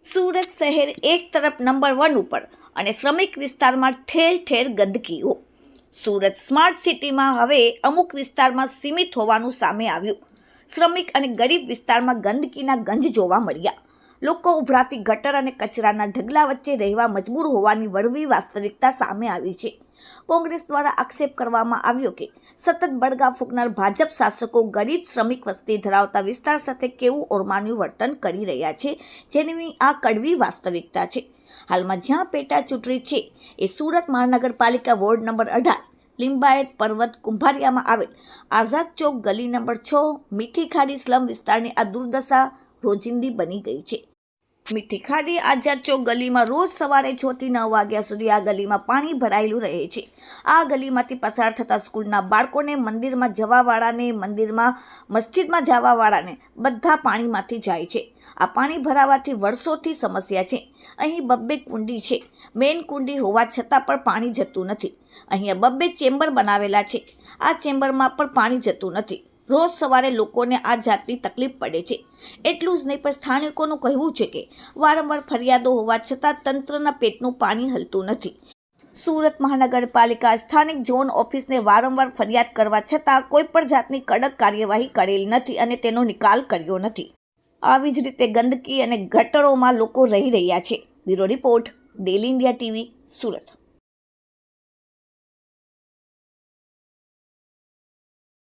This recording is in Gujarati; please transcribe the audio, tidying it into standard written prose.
સુરત શહેર એક તરફ નંબર 1 ઉપર અને શ્રમિક વિસ્તારમાં ઠેર ઠેર ગંદકીઓ. સુરત સ્માર્ટ સિટીમાં હવે અમુક વિસ્તારમાં સીમિત હોવાનું સામે આવ્યું. શ્રમિક અને ગરીબ વિસ્તારમાં ગંદકીના ગંજ જોવા મળ્યા. લોકો ઉભરાતી ગટર અને કચરાના ઢગલા વચ્ચે રહેવા મજબૂર હોવાની વળવી વાસ્તવિકતા સામે આવી છે. કોંગ્રેસ દ્વારા આક્ષેપ કરવામાં આવ્યો કે સતત બળગા ફૂંકનાર ભાજપ શાસકો ગરીબ શ્રમિક વસ્તી ધરાવતા વિસ્તાર સાથે કેવું ઓરમાનું વર્તન કરી રહ્યા છે, જેની આ કડવી વાસ્તવિકતા છે. હાલમાં જ્યાં પેટા ચૂંટણી છે એ સુરત મહાનગરપાલિકા વોર્ડ નંબર 18 લિંબાયત પર્વત કુંભારિયામાં આવેલ આઝાદ ચોક ગલી નંબર 6 મીઠી ખાડી સ્લમ વિસ્તારની આ દુર્દશા રોજિંદી બની ગઈ છે. મીઠી ખાડી આઝાદ ચોક ગલીમાં રોજ સવારે 6 થી 9 વાગ્યા સુધી આ ગલીમાં પાણી ભરાયેલું રહે છે. આ ગલીમાંથી પસાર થતા સ્કૂલના બાળકોને, મંદિરમાં જવાવાળાને, મસ્જિદમાં જવાવાળાને બધા પાણીમાંથી જાય છે. આ પાણી ભરાવાથી વર્ષોથી સમસ્યા છે. અહીં 2 કુંડી છે. મેઇન કુંડી હોવા છતાં પણ પાણી જતું નથી. અહીંયા 2 ચેમ્બર બનાવેલા છે. આ ચેમ્બરમાં પણ પાણી જતું નથી. રોજ સવારે લોકોને આ જાતની તકલીફ પડે છે. એટલું જ નહીં, પણ સ્થાનિકોનું કહેવું છે કે વારંવાર ફરિયાદો હોવા છતાં તંત્રના પેટનું પાણી હલતું નથી. સુરત મહાનગરપાલિકા સ્થાનિક ઝોન ઓફિસને વારંવાર ફરિયાદ કરવા છતાં કોઈ પણ જાતની કડક કાર્યવાહી કરેલ નથી અને તેનો નિકાલ કર્યો નથી. આવી જ રીતે ગંદકી અને ગટરોમાં લોકો રહી રહ્યા છે. Bureau report, daily India TV, Surat.